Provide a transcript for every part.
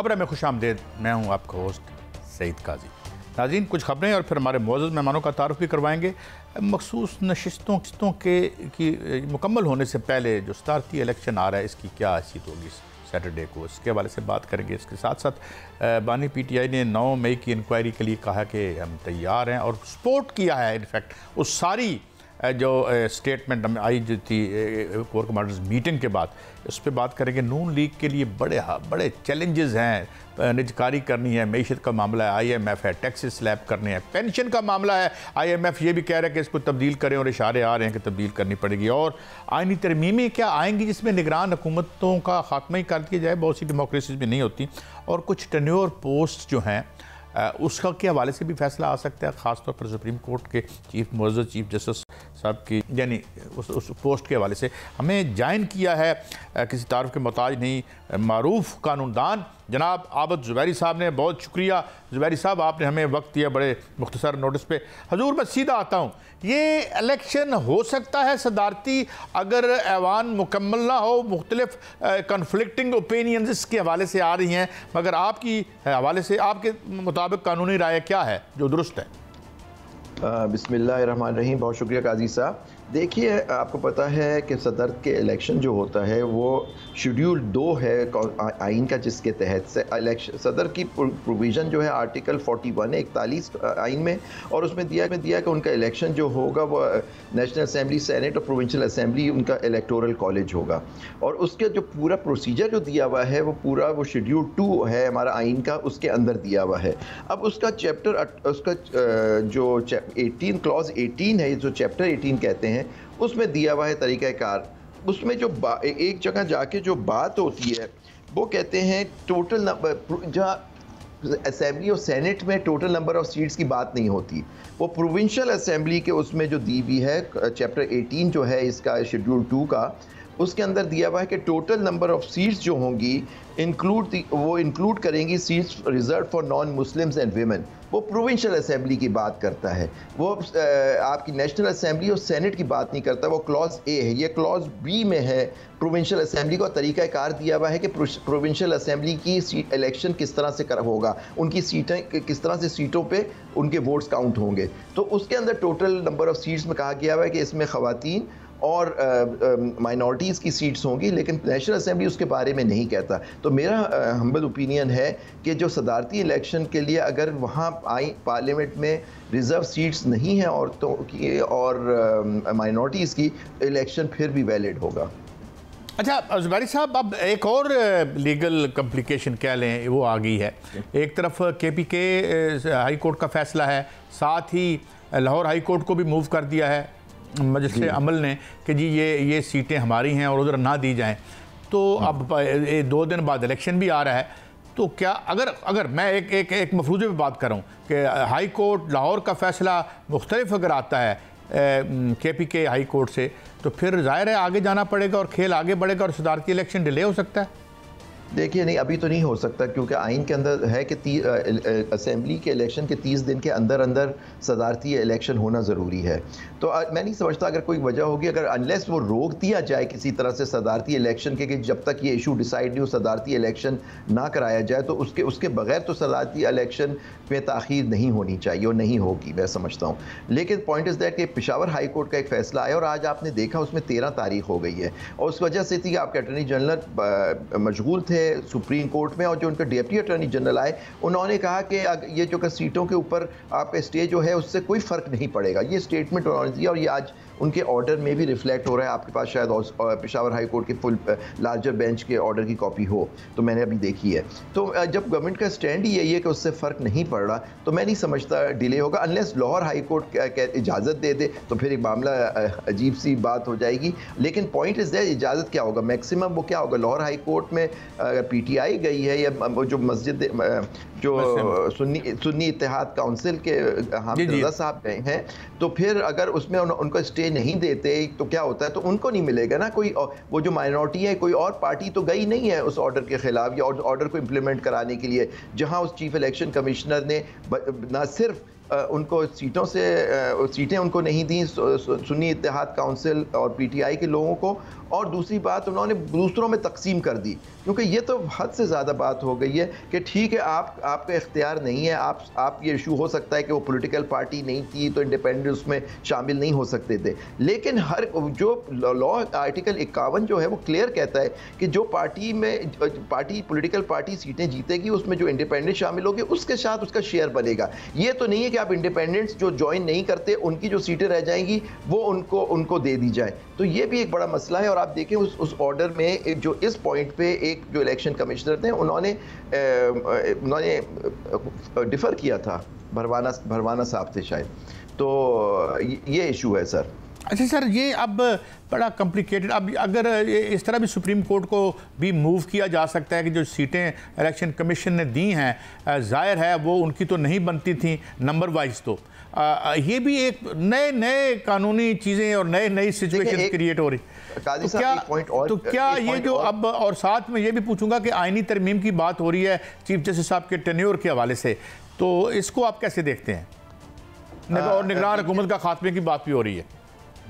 खबर में खुशामदीद। मैं हूँ आपका होस्ट सईद काजी। नाज़रीन, कुछ खबरें और फिर हमारे मुअज़्ज़ज़ मेहमानों का तारुफ भी करवाएंगे। मखसूस नशिस्तों की मुकम्मल होने से पहले जो सदारती इलेक्शन आ रहा है, इसकी क्या हैसियत होगी सैटरडे को, इसके हवाले से बात करेंगे। इसके साथ साथ बानी PTI ने 9 मई की इंक्वायरी के लिए कहा कि हम तैयार हैं और सपोर्ट किया है। इनफैक्ट उस सारी जो स्टेटमेंट हमें आई जो थी कोर कमांडर्स मीटिंग के बाद, उस पर बात करेंगे। नून लीग के लिए बड़े चैलेंजेस हैं। निजकारी करनी है, मईशत का मामला है, IMF है, टैक्सेस स्लैब करने हैं, पेंशन का मामला है। IMF ये भी कह रहा है कि इसको तब्दील करें और इशारे आ रहे हैं कि तब्दील करनी पड़ेगी। और आइनी तरमीमें क्या आएंगी जिसमें निगरान हुकूमतों का खात्मा ही कर दिया जाए। बहुत सी डेमोक्रेसीज में नहीं होती। और कुछ टेन्योर पोस्ट जो हैं उसका के हवाले से भी फैसला आ सकता है, ख़ासतौर पर सुप्रीम कोर्ट के मुअज़्ज़ज़ चीफ जस्टिस साहब की, यानी उस पोस्ट के हवाले से हमें ज्वाइन किया है किसी तारुफ के मोहताज नहीं, मारूफ कानूनदान जनाब आबद ज़ुबैरी साहब ने। बहुत शुक्रिया ज़ुबैरी साहब, आपने हमें वक्त दिया बड़े मुख्तसर नोटिस पे। हजूर, मैं सीधा आता हूँ, ये इलेक्शन हो सकता है सदारती अगर ऐवान मुकम्मल ना हो? मुख्तलिफ कन्फ्लिक्टिंग ओपिनियंस इसके हवाले से आ रही हैं, मगर आपकी हवाले से आपके मुताबिक कानूनी राय क्या है जो दुरुस्त है? बिस्मिल्लाहिर्रहमानिर्रहीम। बहुत शुक्रिया काजी साहब। देखिए, आपको पता है कि सदर के इलेक्शन जो होता है वो शेड्यूल 2 है आइन का, जिसके तहत से इलेक्शन सदर की प्रोविज़न जो है आर्टिकल 41 है 41 आइन में, और उसमें दिया कि उनका इलेक्शन जो होगा वो नेशनल असेंबली, सेनेट और प्रोविंशियल असेंबली, उनका इलेक्टोरल कॉलेज होगा। और उसके जो पूरा प्रोसीजर जो दिया हुआ है वो शेड्यूल 2 है हमारा आइन का, उसके अंदर दिया हुआ है। अब उसका चैप्टर उसका जो 18 क्लॉज 18 है, जो चैप्टर 18 कहते हैं, उसमें दिया हुआ है तरीक़ाकार। उसमें जो एक जगह जाके जो बात होती है वो कहते हैं टोटल नंबर, जहाँ असेंबली और सेनेट में टोटल नंबर ऑफ सीट्स की बात नहीं होती, वो प्रोविंशियल असेंबली के उसमें जो दी हुई है चैप्टर 18 जो है इसका शेड्यूल 2 का, उसके अंदर दिया हुआ है कि टोटल नंबर ऑफ सीट्स जो होंगी इंक्लूड करेंगी seats reserve for non Muslims and women. वो प्रोविंशियल असेंबली की बात करता है, वो आपकी नेशनल असेंबली और सेनेट की बात नहीं करता। वो क्लॉज A है। ये क्लॉज B में है प्रोविंशियल असेंबली का तरीक़ाकार दिया हुआ है कि प्रोविंशियल असेंबली की सीट इलेक्शन किस तरह से होगा, उनकी सीटें किस तरह से सीटों पे उनके वोट्स काउंट होंगे। तो उसके अंदर टोटल नंबर ऑफ सीट्स में कहा गया हुआ है कि इसमें ख़वातीन और माइनॉरिटीज़ की सीट्स होंगी, लेकिन नेशनल असेंबली उसके बारे में नहीं कहता। तो मेरा हम्बल ओपिनियन है कि जो सदारती इलेक्शन के लिए अगर वहाँ पार्लियामेंट में रिज़र्व सीट्स नहीं हैं औरतों की और माइनॉरिटीज़ की, इलेक्शन फिर भी वैलिड होगा। अच्छा ज़ुबैरी साहब, अब एक और लीगल कम्प्लिकेशन कह लें वो आ गई है। एक तरफ KPK हाई कोर्ट का फैसला है, साथ ही लाहौर हाई कोर्ट को भी मूव कर दिया है मजलिस अमल ने कि जी ये सीटें हमारी हैं और उधर ना दी जाएं। तो अब 2 दिन बाद इलेक्शन भी आ रहा है, तो क्या अगर मैं एक मफरूज़े पे बात करूं कि हाई कोर्ट लाहौर का फ़ैसला मुख्तलिफ अगर आता है KPK हाई कोर्ट से, तो फिर ज़ाहिर है आगे जाना पड़ेगा और खेल आगे बढ़ेगा और सदारती इलेक्शन डिले हो सकता है। देखिए, नहीं, अभी तो नहीं हो सकता, क्योंकि आइन के अंदर है कि असेंबली के इलेक्शन के 30 दिन के अंदर सदारती इलेक्शन होना ज़रूरी है। तो मैं नहीं समझता अगर कोई वजह होगी, अगर अनलेस वो रोक दिया जाए किसी तरह से सदारती इलेक्शन के, कि जब तक ये इशू डिसाइड नहीं हो सदारती इलेक्शन ना कराया जाए, तो उसके बगैर तो सदारती इलेक्शन में ताख़ीर नहीं होनी चाहिए और नहीं होगी, मैं समझता हूँ। लेकिन पॉइंट इज़ दैट कि पेशावर हाई कोर्ट का एक फ़ैसला आया और आज आपने देखा उसमें 13 तारीख हो गई है, और उस वजह से थी कि आपके अटॉर्नी जनरल मशगूल थे सुप्रीम कोर्ट में, और जो उनके डिप्टी अटॉर्नी जनरल आए उन्होंने कहा कि ये जो सीटों के ऊपर आपका स्टे जो है उससे कोई फ़र्क नहीं पड़ेगा। ये स्टेटमेंट उन्होंने दिया और ये आज उनके ऑर्डर में भी रिफ्लेक्ट हो रहा है। आपके पास शायद पेशावर हाई कोर्ट के फुल लार्जर बेंच के ऑर्डर की कॉपी हो, तो मैंने अभी देखी है। तो जब गवर्नमेंट का स्टैंड ही यही है कि उससे फ़र्क नहीं पड़ रहा, तो मैं नहीं समझता डिले होगा, अनलेस लाहौर हाई कोर्ट इजाज़त दे दे, तो फिर एक मामला अजीब सी बात हो जाएगी। लेकिन पॉइंट इज़ दैट इजाज़त क्या होगा, मैक्सिमम वो क्या होगा, लाहौर हाई कोर्ट में अगर PTI गई है या जो मस्जिद जो सुन्नी इत्तेहाद काउंसिल के हामिद रज़ा साहब गए हैं, तो फिर अगर उसमें उनको स्टे नहीं देते तो क्या होता है, तो उनको नहीं मिलेगा ना कोई, वो जो माइनॉरिटी है, कोई और पार्टी तो गई नहीं है उस ऑर्डर के खिलाफ या ऑर्डर को इम्प्लीमेंट कराने के लिए, जहां उस चीफ इलेक्शन कमिश्नर ने ना सिर्फ उनको सीटें उनको नहीं दी सुन्नी इत्तेहाद काउंसिल और पीटीआई के लोगों को, और दूसरी बात उन्होंने दूसरों में तकसीम कर दी, क्योंकि ये तो हद से ज़्यादा बात हो गई है कि ठीक है आपका इख्तियार नहीं है, आप ये इशू हो सकता है कि वो पॉलिटिकल पार्टी नहीं थी तो इंडिपेंडेंट उसमें शामिल नहीं हो सकते थे, लेकिन हर जो लॉ आर्टिकल 51 जो है वो क्लियर कहता है कि जो पॉलिटिकल पार्टी सीटें जीतेगी उसमें जो इंडिपेंडेंट शामिल होगी उसके साथ उसका शेयर बनेगा। ये तो नहीं है कि आप इंडिपेंडेंट्स जो ज्वाइन नहीं करते उनकी जो सीटें रह जाएंगी वो उनको दे दी जाए। तो ये भी एक बड़ा मसला है। और आप देखें उस ऑर्डर में जो इस पॉइंट पे एक जो इलेक्शन कमिश्नर थे उन्होंने डिफर किया था, भरवाना साहब थे शायद, तो ये इशू है सर। अच्छा सर, ये अब बड़ा कॉम्प्लिकेटेड, अब अगर इस तरह भी सुप्रीम कोर्ट को भी मूव किया जा सकता है कि जो सीटें इलेक्शन कमीशन ने दी हैं, ज़ाहिर है वो उनकी तो नहीं बनती थी नंबर वाइज, तो ये भी एक नए कानूनी चीज़ें और नई सिचुएशन क्रिएट हो रही। तो क्या ये जो अब, और साथ में ये भी पूछूंगा कि आईनी तरमीम की बात हो रही है चीफ जस्टिस साहब के टेन्योर के हवाले से, तो इसको आप कैसे देखते हैं? और निगरान हुकूमत का खात्मे की बात भी हो रही है।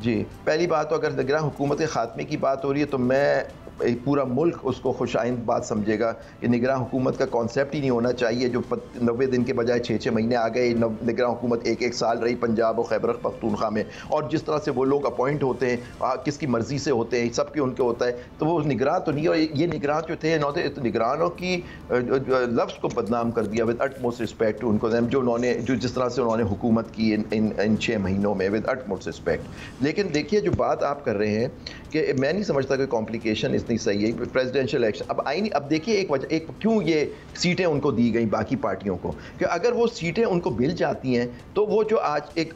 जी, पहली बात तो अगर निगरान हुकूमत के खात्मे की बात हो रही है तो मैं पूरा मुल्क उसको खुशाइंद बात समझेगा कि निगरान हुकूमत का कॉन्सेप्ट ही नहीं होना चाहिए। जो 90 दिन के बजाय 6-6 महीने आ गए, निगरान हुकूमत एक साल रही पंजाब और खैबर पख्तूनख्वा में, और जिस तरह से वो लोग अपॉइंट होते हैं किसकी मर्ज़ी से होते हैं, सबके उनके होता है, तो वो निगरान तो नहीं। और ये निगरान जो थे तो निगरानों की लफ्ज़ को बदनाम कर दिया विद अटमोस्ट रिस्पेक्ट उनको, जो जिस तरह से उन्होंने हुकूमत की इन 6 महीनों में, विद अटमोस्ट रिस्पेक्ट। लेकिन देखिए जो बात आप कर रहे हैं कि मैं नहीं समझता कि कॉम्प्लिकेशन इतनी सही है। प्रेसिडेंशियल इलेक्शन अब देखिए एक क्यों ये सीटें उनको दी गई बाकी पार्टियों को, कि अगर वो सीटें उनको मिल जाती हैं तो वो जो आज एक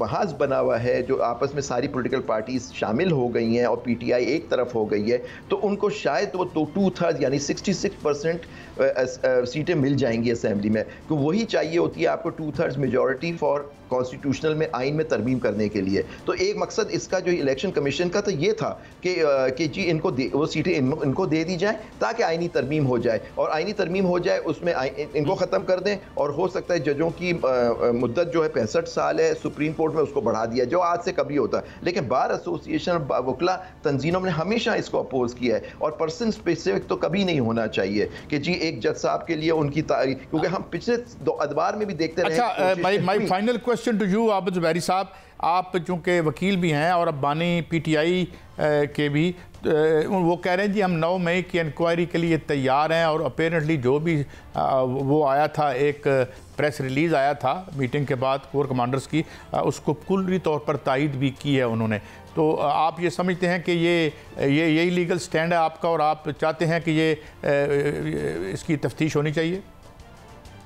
महाज बना हुआ है, जो आपस में सारी पॉलिटिकल पार्टीज शामिल हो गई हैं और पीटीआई एक तरफ हो गई है, तो उनको शायद वो 2/3 यानी 66% सीटें मिल जाएंगी असेंबली में, तो वही चाहिए होती है आपको 2/3 मेजॉरिटी फॉर कॉन्स्टिट्यूशनल में आइन में तरमीम करने के लिए। तो एक मकसद इसका जो इलेक्शन कमीशन का तो ये था कि जी वो सीटें इनको दे दी जाए ताकि आइनी तरमीम हो जाए, और आइनी तरमीम हो जाए उसमें इनको ख़त्म कर दें, और हो सकता है जजों की मुद्दत जो है 65 साल है, सुप्रीम कोर्ट में उसको बढ़ा दिया जो आज से कभी होता। लेकिन बार एसोसिएशन वकला तंजीमों ने हमेशा इसको अपोज किया है, और पर्सन स्पेसिफिक तो कभी नहीं होना चाहिए कि जी एक जज साहब के लिए उनकी तारीख, क्योंकि हम पिछले 2 अदबार में भी देखते रहे। अच्छा, my final question to you Abid Zubairi साहब, आप चूँकि वकील भी हैं और अब बानी पीटीआई के भी, वो कह रहे हैं जी हम 9 मई की इंक्वायरी के लिए तैयार हैं, और अपेरेंटली जो भी वो आया था, एक प्रेस रिलीज़ आया था मीटिंग के बाद कोर कमांडर्स की, उसको कुल्ली तौर पर तायद भी की है उन्होंने। तो आप ये समझते हैं कि यही लीगल स्टैंड है आपका, और आप चाहते हैं कि इसकी तफ्तीश होनी चाहिए?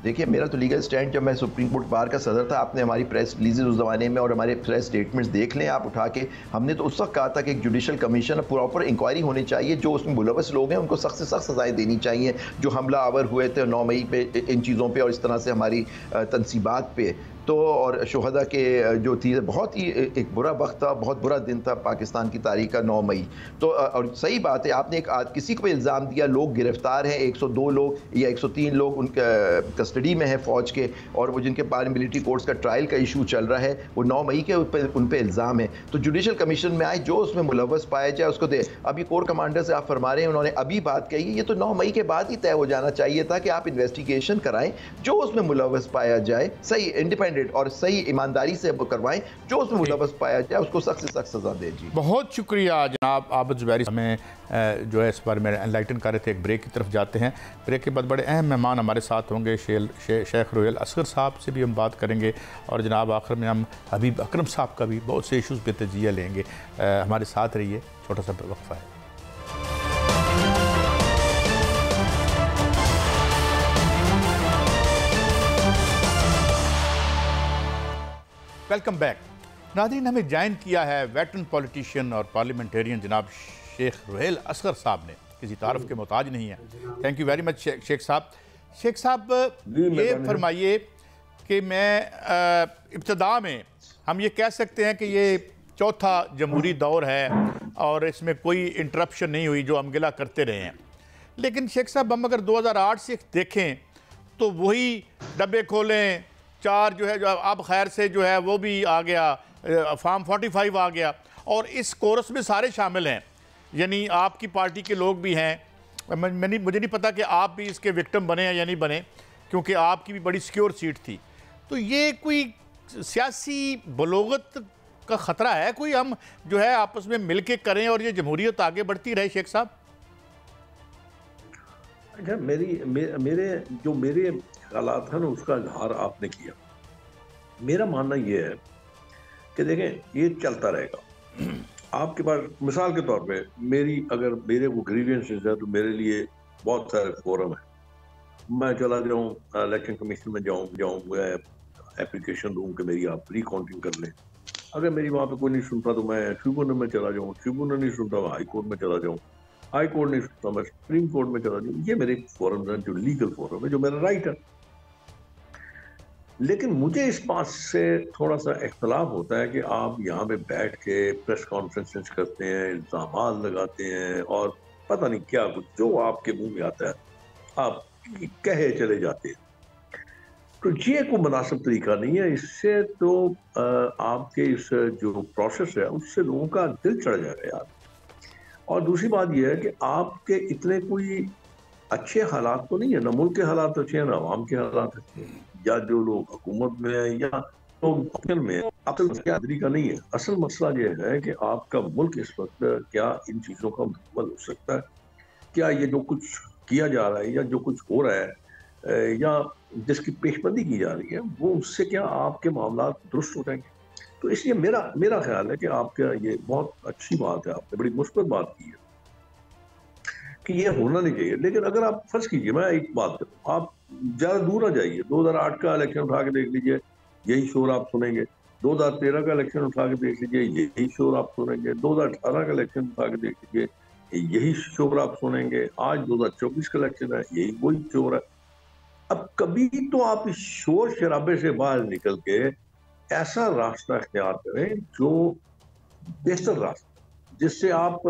देखिए मेरा तो लीगल स्टैंड, जब मैं सुप्रीम कोर्ट बार का सदर था, आपने हमारी प्रेस रिलीज उस ज़माने में और हमारे प्रेस स्टेटमेंट्स देख लें आप उठा के, हमने तो उस वक्त कहा था कि एक जुडिशल कमीशन प्रॉपर इंक्वायरी होनी चाहिए, जो उसमें मुलव्वस लोग हैं उनको सख्त से सख्त सजाएं देनी चाहिए, जो हमला आवर हुए थे 9 मई पे इन चीज़ों पर और इस तरह से हमारी तनसीबात पे, तो और शुहदा के जो थी, बहुत ही एक बुरा वक्त था, बहुत बुरा दिन था पाकिस्तान की तारीख का 9 मई। तो और सही बात है, आपने किसी को भी इल्ज़ाम दिया, लोग गिरफ्तार हैं, 102 लोग या 103 लोग उनके कस्टडी में है फ़ौज के, और वो जिनके पास मिलिट्री कोर्ट्स का ट्रायल का इशू चल रहा है, वो 9 मई के उन पर इल्ज़ाम है। तो जुडिशल कमीशन में आए, जो उसमें मुलव्वस पाया जाए उसको दे। अभी कोर कमांडर से आप फरमा रहे हैं, उन्होंने अभी बात कही, ये तो 9 मई के बाद ही तय हो जाना चाहिए था कि आप इन्वेस्टिगेशन कराएं, जो उसमें मुलव्वस पाया जाए सही इंडिपेंडेंट और सही ईमानदारी से करवाएं, जो उसमें मुलव्वस पाया जाए उसको सख्त से सख्त सजा दें। जी बहुत शुक्रिया जनाब आबिद ज़ुबैरी, हमें जो है इस बारे में एनलाइटन कर रहे थे। एक ब्रेक की तरफ जाते हैं, ब्रेक के बाद बड़े अहम मेहमान हमारे साथ होंगे, शेख रोहेल असगर साहब से भी हम बात करेंगे, और जनाब आखिर में हम हबीब अकरम साहब का भी बहुत से इशूज़ पे तजिया लेंगे। हमारे साथ रहिए, छोटा सा वक्फा है। वेलकम बैक नाज़रीन, हमें ज्वाइन किया है वेटरन पॉलिटिशियन और पार्लियामेंटेरियन जनाब शेख रोहेल असगर साहब ने, किसी तारफ़ के मोहताज नहीं है। Thank you very much Sheikh साहब। शेख साहब ये फरमाइए कि मैं इब्तदा में हम ये कह सकते हैं कि ये चौथा जमहूरी दौर है और इसमें कोई इंटरप्शन नहीं हुई, जो हम गिला करते रहे हैं। लेकिन शेख साहब हम अगर 2008 से देखें तो वही डब्बे खोलें, 4 जो है, जो अब खैर से जो है वो भी आ गया, फार्म 45 आ गया, और इस कोरस में सारे शामिल हैं, यानी आपकी पार्टी के लोग भी हैं। मुझे नहीं पता कि आप भी इसके विक्टिम बने या नहीं बने, क्योंकि आपकी भी बड़ी सिक्योर सीट थी। तो ये कोई सियासी बलोगत का ख़तरा है कोई, हम जो है आपस में मिल के करें और ये जमहूरियत आगे बढ़ती रहे? शेख साहब, अच्छा, मेरे ख्यालात हैं ना, उसका इजहार आपने किया। मेरा मानना ये है कि देखें, ये चलता रहेगा। आपके पास मिसाल के तौर पे अगर मेरे को ग्रीवेंसेस है तो मेरे लिए बहुत सारे फोरम है। मैं चला जाऊँ इलेक्शन कमीशन में जाऊँ एप्लीकेशन दूँ कि मेरी आप रिकाउंटिंग कर लें। अगर मेरी वहाँ पे कोई नहीं सुनता तो मैं ट्रिब्यूनल में चला जाऊँ, ट्रिब्यूनल नहीं सुनता मैं हाई कोर्ट में चला जाऊँ, हाई कोर्ट नहीं सुनता मैं सुप्रीम कोर्ट में चला जाऊँ। ये मेरे फोरम है, जो लीगल फोरम है, जो मेरा राइट है। लेकिन मुझे इस बात से थोड़ा सा इख्तलाफ होता है कि आप यहाँ पे बैठ के प्रेस कॉन्फ्रेंसेस करते हैं, इल्ज़ामात लगाते हैं और पता नहीं क्या कुछ जो आपके मुंह में आता है आप कहे चले जाते हैं। तो ये कोई मुनासिब तरीका नहीं है। इससे तो आपके इस जो प्रोसेस है उससे लोगों का दिल चढ़ जाएगा यार। और दूसरी बात यह है कि आपके इतने कोई अच्छे हालात तो नहीं है, ना मुल्क के हालात अच्छे हैं ना आवाम के हालात अच्छे हैं, या जो लोग हुकूमत में है या लोग में है। असल मसला का नहीं है, असल मसला ये है कि आपका मुल्क इस वक्त क्या इन चीज़ों का मुकम्मल हो सकता है? क्या ये जो कुछ किया जा रहा है या जो कुछ हो रहा है या जिसकी पेशबंदी की जा रही है वो उससे क्या आपके मामला दुरुस्त हो जाएंगे? तो इसलिए मेरा ख्याल है कि आपका ये बहुत अच्छी बात है, आपने बड़ी मुस्बत बात की है कि ये होना नहीं चाहिए। लेकिन अगर आप फर्ज कीजिए, मैं एक बात करूँ, आप ज़्यादा दूर आ जाइए, 2008 का इलेक्शन उठा के देख लीजिए, यही शोर आप सुनेंगे। 2013 का इलेक्शन उठा के देख लीजिए, यही शोर आप सुनेंगे। 2018 का इलेक्शन उठा के देख लीजिए, यही शोर आप सुनेंगे। आज 2024 का इलेक्शन है, यही वही शोर है। अब कभी तो आप इस शोर शराबे से बाहर निकल के ऐसा रास्ता इख्तियार करें जो बेहतर रास्ता, जिससे आप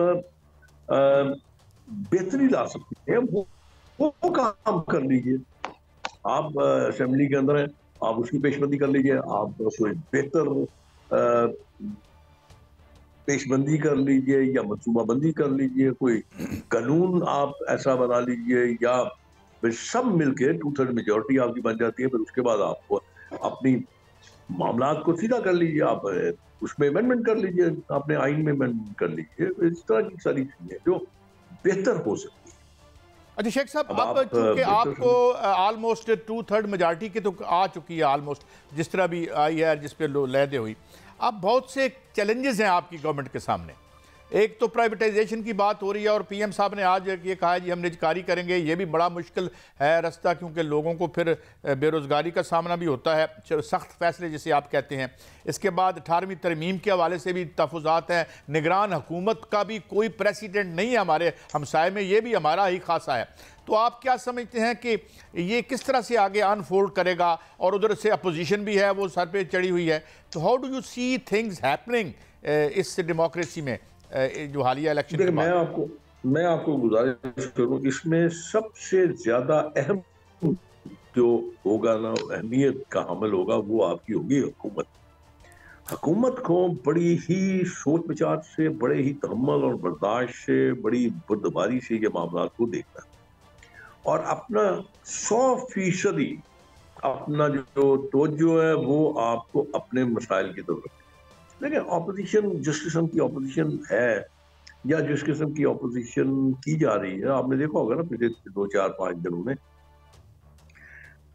बेहतरी ला सकते हैं, वो काम कर लीजिए। आप असेंबली के अंदर हैं, आप उसकी पेशबंदी कर लीजिए, आप कोई बेहतर पेशबंदी कर लीजिए या मनसूबाबंदी कर लीजिए, कोई कानून आप ऐसा बना लीजिए, या फिर सब मिलके 2/3 मेजोरिटी आपकी बन जाती है। फिर उसके बाद आप अपनी मामलात को सीधा कर लीजिए, आप उसमें अमेंडमेंट कर लीजिए, अपने आइन में अमेंडमेंट कर लीजिए। इस तरह की सारी चीजें जो बेहतर हो सकती है। अच्छा शेख साहब, अब चूंकि आपको ऑलमोस्ट 2/3 मेजॉरिटी की तो आ चुकी है ऑलमोस्ट, जिस तरह भी आई है, जिस पे लहदे हुई, अब बहुत से चैलेंजेस हैं आपकी गवर्नमेंट के सामने। एक तो प्राइवेटाइजेशन की बात हो रही है और पीएम साहब ने आज ये कहा है जी हम निजकारी करेंगे। ये भी बड़ा मुश्किल है रास्ता, क्योंकि लोगों को फिर बेरोज़गारी का सामना भी होता है, सख्त फैसले जिसे आप कहते हैं। इसके बाद 18वीं तरमीम के हवाले से भी तहफ़्फ़ुज़ात हैं। निगरान हुकूमत का भी कोई प्रेसिडेंट नहीं है हमारे हमसाए में, ये भी हमारा ही खासा है। तो आप क्या समझते हैं कि ये किस तरह से आगे अनफोल्ड करेगा? और उधर से अपोजिशन भी है, वो सर पे चढ़ी हुई है। तो how do you see things happening इस डेमोक्रेसी में जो हालिया इलेक्शन के बाद? मैं आपको गुजारिश करूं, इसमें सबसे ज्यादा अहम जो होगा ना, अहमियत का अमल होगा, वो आपकी होगी हुकूमत। हुकूमत को बड़ी ही सोच विचार से, बड़े ही तहम्मुल और बर्दाश्त से, बड़ी बुर्दबारी से ये मामला को देखना और अपना 100% अपना जो तवज्जो है वो आपको अपने मसाइल की तरफ। देखिए, ऑपोजिशन जिस किस्म की ऑपोजिशन है या जिस किस्म की ऑपोजिशन की जा रही है, आपने देखा होगा ना पिछले 2-4-5 दिनों में,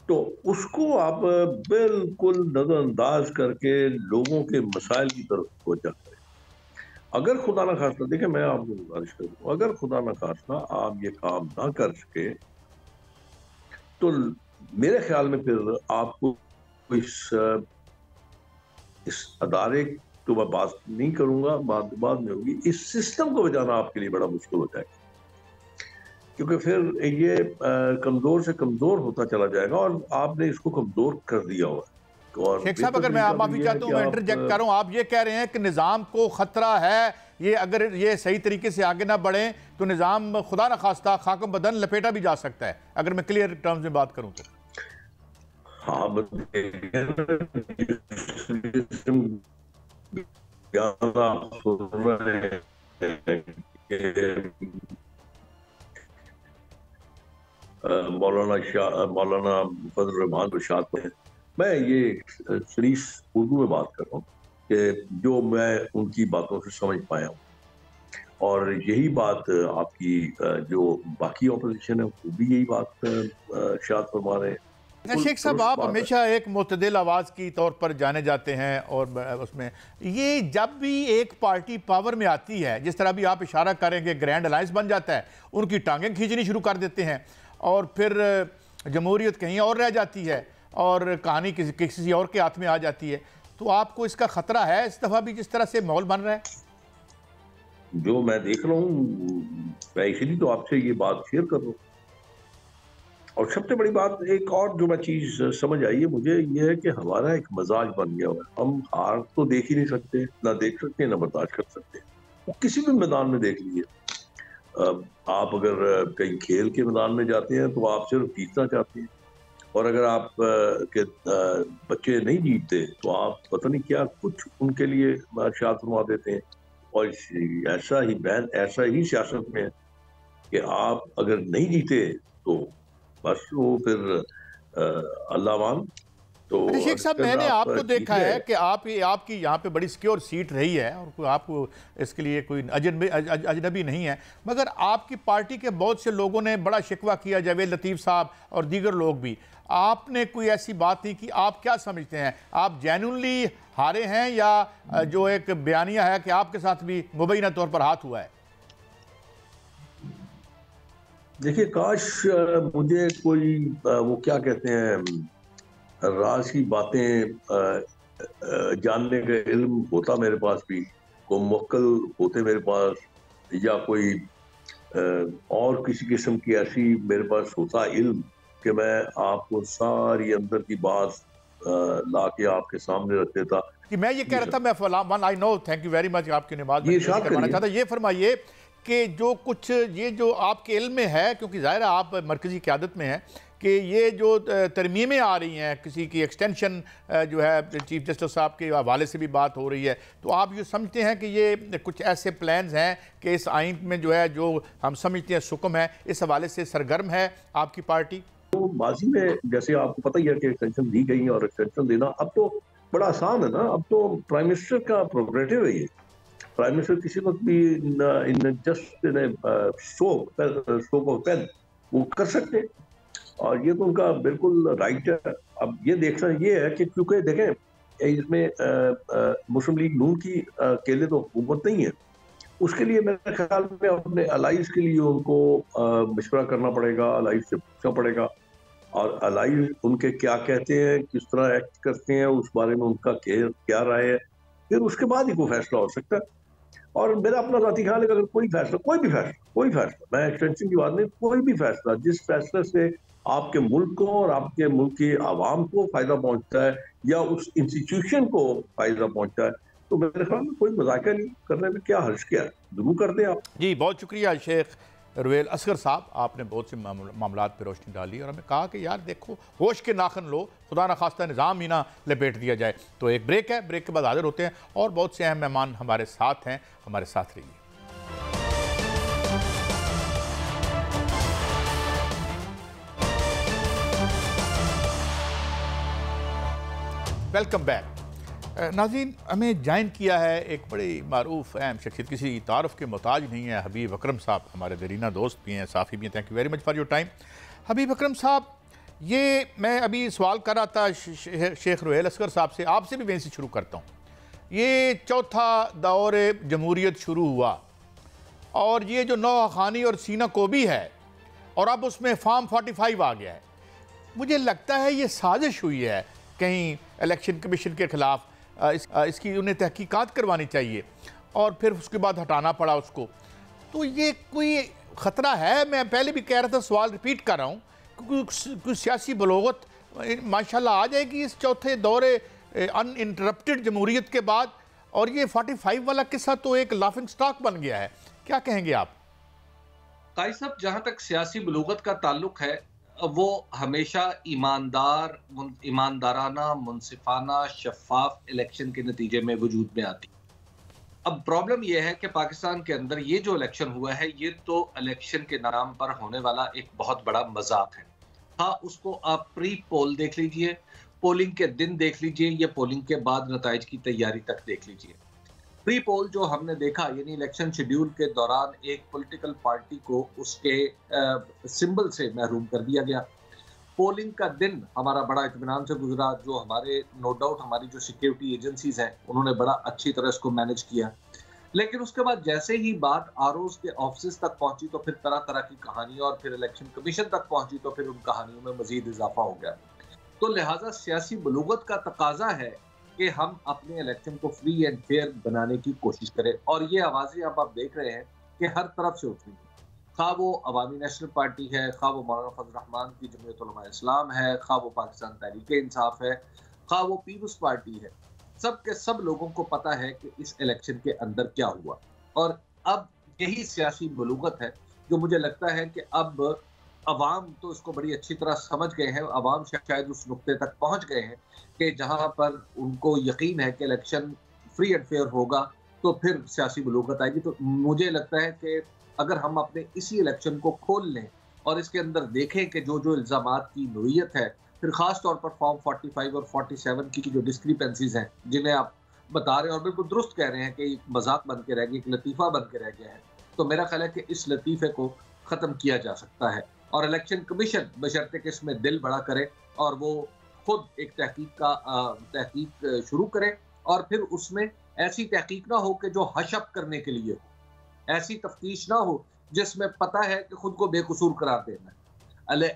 तो उसको आप बिल्कुल नजरअंदाज करके लोगों के मसाइल की तरफ तवज्जो करें। अगर खुदा ना खास्ता, देखिए मैं आपको गुजारिश करूँ, अगर खुदा ना खास्ता आप ये काम ना कर सके तो मेरे ख्याल में फिर आपको इस अदारे तो मैं बात नहीं करूंगा, बाद में होगी, इस सिस्टम को बचाना आपके लिए बड़ा मुश्किल हो जाएगा, क्योंकि फिर ये कमजोर से कमजोर होता चला जाएगा और आपने इसको कमजोर कर दिया हुआ है। शेख साहब, अगर मैं माफी चाहता हूँ, मैं इंटरजेक्ट कर रहा हूँ, आप ये कह रहे हैं कि निज़ाम को खतरा है, ये अगर ये सही तरीके से आगे ना बढ़े तो निज़ाम खुदा न खास्ता खाक बदन लपेटा भी जा सकता है, अगर मैं क्लियर टर्म्स में बात करूँ तो? हाँ, मौलाना फजल रहमान रशाद में मैं ये शरीफ उर्दू में बात कर रहा हूँ कि जो मैं उनकी बातों से समझ पाया हूँ, और यही बात आपकी जो बाकी ऑपोजिशन है वो भी यही बात शायद फरमा रहे हैं। शेख साहब, आप हमेशा एक मुतदिल आवाज़ की तौर पर जाने जाते हैं, और उसमें ये जब भी एक पार्टी पावर में आती है, जिस तरह भी आप इशारा करेंगे ग्रैंड अलायंस बन जाता है, उनकी टांगें खींचनी शुरू कर देते हैं और फिर जमहूरियत कहीं और रह जाती है और कहानी किसी और के हाथ में आ जाती है। तो आपको इसका ख़तरा है इस दफ़ा भी जिस तरह से माहौल बन रहा है? जो मैं देख रहा हूँ, मैं इसीलिए तो आपसे ये बात शेयर कर रहा हूँ। और सबसे बड़ी बात एक और जो मैं चीज समझ आई है मुझे, ये है कि हमारा एक मजाज बन गया हुआ है। हम हार तो देख ही नहीं सकते, ना देख सकते ना बर्दाश्त कर सकते। वो किसी भी मैदान में देख लीजिए, आप अगर कहीं खेल के मैदान में जाते हैं तो आप सिर्फ जीतना चाहते हैं, और अगर आप के बच्चे नहीं जीतते तो आप पता नहीं क्या कुछ उनके लिए शाद फरमा देते हैं। और ऐसा ही सियासत में है कि आप अगर नहीं जीते तो बस वो फिर अल्लाह मान। तो शेख साहब, मैंने आपको देखा है कि आपकी यहाँ पे बड़ी सिक्योर सीट रही है और आपको इसके लिए कोई अजनबी नहीं है, मगर आपकी पार्टी के बहुत से लोगों ने बड़ा शिकवा किया, जावेद लतीफ़ साहब और दीगर लोग भी। आपने कोई ऐसी बात नहीं की। आप क्या समझते हैं, आप जेन्युइनली हारे हैं या जो एक बयानिया है कि आपके साथ भी मुबैना तौर पर हाथ हुआ है? देखिए, काश मुझे कोई वो क्या कहते हैं राज की बातें जानने का इल्म होता मेरे पास भी, कोई मुवक्किल होते मेरे पास, या कोई और किसी किस्म की ऐसी मेरे पास होता इल्म कि मैं आपको सारी अंदर की बात ला के आपके सामने रख देता। कि मैं ये कह रहा था, मैं I know, thank you very much, आपकी नमाज में करवाना चाहता। ये फरमाइए कि जो कुछ ये जो आपके इल्म में है, क्योंकि ज़ाहिर है आप मरकज़ी क़यादत में हैं, कि ये जो तरमीमें आ रही हैं, किसी की एक्सटेंशन जो है चीफ जस्टिस साहब के हवाले से भी बात हो रही है, तो आप ये समझते हैं कि ये कुछ ऐसे प्लान्स हैं कि इस आइन में जो है, जो हम समझते हैं सुकम है, इस हवाले से सरगर्म है आपकी पार्टी? तो माजी में जैसे आपको पता ही है कि एक्सटेंशन दी गई, और एक्सटेंशन देना अब तो बड़ा आसान है ना। अब तो प्राइम मिनिस्टर का प्रोग्रेटिव है ये। प्राइम मिनिस्टर किसी वक्त भी in just stroke of pen वो कर सकते हैं, और ये तो उनका बिल्कुल राइट है। अब ये देखना ये है कि क्योंकि देखें इसमें मुस्लिम लीग नून की अकेले तो हुकूमत नहीं है, उसके लिए मेरे ख्याल में अपने अलाइज के लिए उनको मशवरा करना पड़ेगा, अलाइज से पूछना पड़ेगा, और अलाइज उनके क्या कहते हैं, किस तरह एक्ट करते हैं, उस बारे में उनका क्या राय है, फिर उसके बाद ही कोई फैसला हो सकता है। और मेरा अपना जाती ख्याल है कि अगर कोई फैसला, मैं एक्सटेंशन की बात नहीं, कोई भी फैसला जिस फैसले से आपके मुल्क को और आपके मुल्क की आवाम को फायदा पहुंचता है या उस इंस्टीट्यूशन को फायदा पहुंचता है, तो मेरे ख्याल में कोई मजाक नहीं करने में, क्या हर्ज किया है, जरूर कर दें आप। जी, बहुत शुक्रिया शेख रुवेल असगर साहब, आपने बहुत से मामलात पर रोशनी डाली और हमें कहा कि यार देखो, होश के नाखन लो, खुदा न खास्ता निज़ाम ही ना लपेट दिया जाए। तो एक ब्रेक है, ब्रेक के बाद हाजिर होते हैं, और बहुत से अहम मेहमान हमारे साथ हैं, हमारे साथ रहिए। Welcome back. नाज़रीन, हमें ज्वाइन किया है एक बड़ी मारूफ अहम शख्सियत, किसी तारुफ के मोहताज नहीं है, हबीब अकरम साहब, हमारे दरीना दोस्त भी हैं, साफ़ी भी हैं। Thank you very much for your time. Habib Akram साहब, ये मैं अभी सवाल कर रहा था शेख रुवेल असगर साहब से, आपसे भी वहीं से शुरू करता हूँ। ये चौथा दौर जमहूरियत शुरू हुआ, और ये जो नौ खानी और सीना कोबी है, और अब उसमें फार्म 45 आ गया है। मुझे लगता है ये साजिश हुई है कहीं इलेक्शन कमीशन के ख़िलाफ़, इसकी उन्हें तहकीकात करवानी चाहिए, और फिर उसके बाद हटाना पड़ा उसको। तो ये कोई ख़तरा है? मैं पहले भी कह रहा था, सवाल रिपीट कर रहा हूँ, क्योंकि सियासी बलोगत माशाल्लाह आ जाएगी इस चौथे दौरे अनइंटरप्टेड जमहूरियत के बाद, और ये 45 वाला किस्सा तो एक लाफिंग स्टॉक बन गया है। क्या कहेंगे आप? काई साहब, जहाँ तक सियासी बलोगत का ताल्लुक है, वो हमेशा ईमानदाराना, मुनसिफाना, शफ़ाफ़ इलेक्शन के नतीजे में वजूद में आती है। अब प्रॉब्लम ये है कि पाकिस्तान के अंदर ये जो इलेक्शन हुआ है, ये तो इलेक्शन के नाम पर होने वाला एक बहुत बड़ा मज़ाक है। हाँ, उसको आप प्री पोल देख लीजिए, पोलिंग के दिन देख लीजिए, या पोलिंग के बाद नताइज की तैयारी तक देख लीजिए। प्री पोल जो हमने देखा, यानी इलेक्शन शेड्यूल के दौरान एक पॉलिटिकल पार्टी को उसके सिंबल से महरूम कर दिया गया। पोलिंग का दिन हमारा बड़ा इत्मीनान से गुजरा, जो हमारे नो डाउट हमारी जो सिक्योरिटी एजेंसीज हैं उन्होंने बड़ा अच्छी तरह इसको मैनेज किया। लेकिन उसके बाद जैसे ही बात आरओज के ऑफिस तक पहुंची तो फिर तरह तरह की कहानी, और फिर इलेक्शन कमीशन तक पहुंची तो फिर उन कहानियों में मजीद इजाफा हो गया। तो लिहाजा सियासी बलूगत का तकाजा है कि हम अपने इलेक्शन को फ्री एंड फेयर बनाने की कोशिश करें, और ये आवाज़ें अब आप देख रहे हैं कि हर तरफ से उठ रही हैं। खा वो अवामी नेशनल पार्टी है, खा वो मौलाना फजल रहमान की जमीयत उलमा इस्लाम है, खा वो पाकिस्तान तहरीक इंसाफ है, खा वो पीपुल्स पार्टी है, सब के सब लोगों को पता है कि इस इलेक्शन के अंदर क्या हुआ। और अब यही सियासी बलूगत है जो मुझे लगता है कि अब अवाम तो इसको बड़ी अच्छी तरह समझ गए हैं, अवाम शायद उस नुक्ते तक पहुंच गए हैं कि जहां पर उनको यकीन है कि इलेक्शन फ्री एंड फेयर होगा तो फिर सियासी बलूगत आएगी। तो मुझे लगता है कि अगर हम अपने इसी इलेक्शन को खोल लें और इसके अंदर देखें कि जो जो इल्ज़ामात की नोयत है, फिर ख़ास तौर पर फॉर्म 45 और 47 की जो डिस्क्रिपेंसीज हैं जिन्हें आप बता रहे हैं और बिल्कुल दुरुस्त कह रहे हैं कि एक मजाक बन के रह गया, एक लतीफ़ा बन के रह गया है, तो मेरा ख्याल है कि इस लतीफ़े को ख़त्म किया जा सकता है। और इलेक्शन कमीशन बशर्ते कि इसमें दिल बड़ा करे और वो खुद एक तहकीक शुरू करे, और फिर उसमें ऐसी तहकीक ना हो कि जो हशप करने के लिए हो, ऐसी तफ्तीश ना हो जिसमें पता है कि खुद को बेकसूर करार देना है।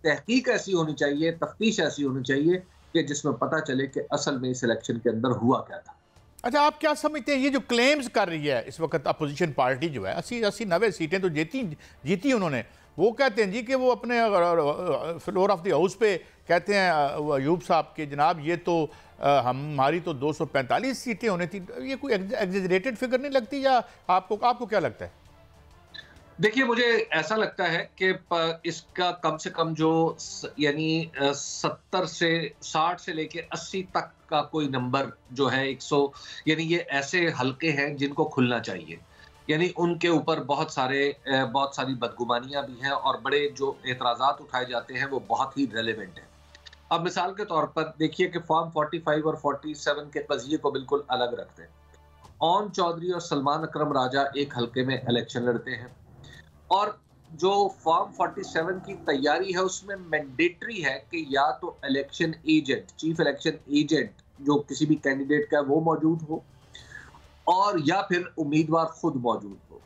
तहकीक ऐसी होनी चाहिए, तफ्तीश ऐसी होनी चाहिए कि जिसमें पता चले कि असल में इस इलेक्शन के अंदर हुआ क्या था। अच्छा, आप क्या समझते हैं ये जो क्लेम्स कर रही है इस वक्त अपोजिशन पार्टी जो है, 80-90 सीटें तो जीती उन्होंने, वो कहते हैं जी कि वो अपने फ्लोर ऑफ द हाउस पे कहते हैं अयूब साहब के जनाब ये तो हमारी तो 245 सीटें होनी थी। ये कोई एग्जेजरेटेड फिगर नहीं लगती, या आपको क्या लगता है? देखिए, मुझे ऐसा लगता है कि इसका कम से कम जो यानी 70 से 60 से लेके 80 तक का कोई नंबर जो है 100, यानी ये ऐसे हल्के हैं जिनको खुलना चाहिए। यानी उनके ऊपर बहुत सारी बदगुमानियां भी हैं और बड़े जो एतराज़ात उठाए जाते हैं वो बहुत ही रेलेवेंट हैं। अब मिसाल के तौर पर देखिए कि फॉर्म 45 और 47 के कज़िये को बिल्कुल अलग रखते हैं। ओन चौधरी और सलमान अकरम राजा एक हल्के में इलेक्शन लड़ते हैं, और जो फॉर्म 47 की तैयारी है उसमें मैंडेटरी है कि या तो election agent, chief election agent जो किसी भी कैंडिडेट का वो मौजूद हो, और या फिर उम्मीदवार खुद मौजूद हो।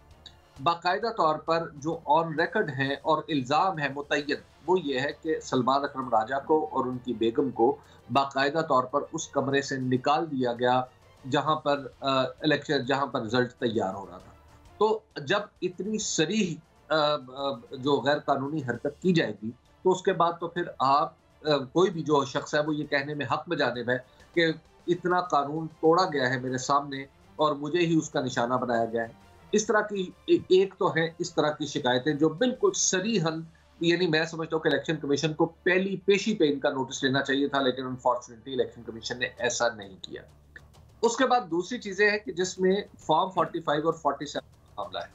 बाकायदा तौर पर जो ऑन रिकॉर्ड है और इल्ज़ाम है मुतय्यन, वो ये है कि सलमान अकरम राजा को और उनकी बेगम को बाकायदा तौर पर उस कमरे से निकाल दिया गया जहां पर रिजल्ट तैयार हो रहा था। तो जब इतनी सरीह जो गैर कानूनी हरकत की जाएगी तो उसके बाद तो फिर आप कोई भी जो शख्स है वो ये कहने में हक में जानिब है कि इतना कानून तोड़ा गया है मेरे सामने और मुझे ही उसका निशाना बनाया गया है। इस तरह की एक तो है इस तरह की शिकायतें जो बिल्कुल सरीहन, यानी मैं समझता हूँ कि इलेक्शन कमीशन को पहली पेशी पे इनका नोटिस लेना चाहिए था, लेकिन अनफॉर्चुनेटली इलेक्शन कमीशन ने ऐसा नहीं किया। उसके बाद दूसरी चीजें हैं कि जिसमें फॉर्म 45 और 47 मामला है।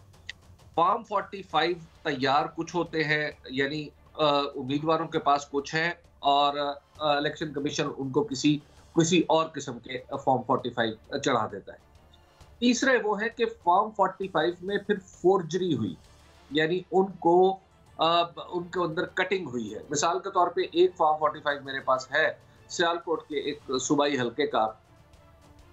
फॉर्म 45 तैयार कुछ होते हैं, यानी उम्मीदवारों के पास कुछ है, और इलेक्शन कमीशन उनको किसी और किस्म के फॉर्म 45 चढ़ा देता है। तीसरे वो है कि फॉर्म 45 में फिर फोर्जरी हुई, यानी उनके अंदर कटिंग हुई है। मिसाल के तौर पे एक फॉर्म 45 मेरे पास है सियालकोट के एक सूबाई हल्के का,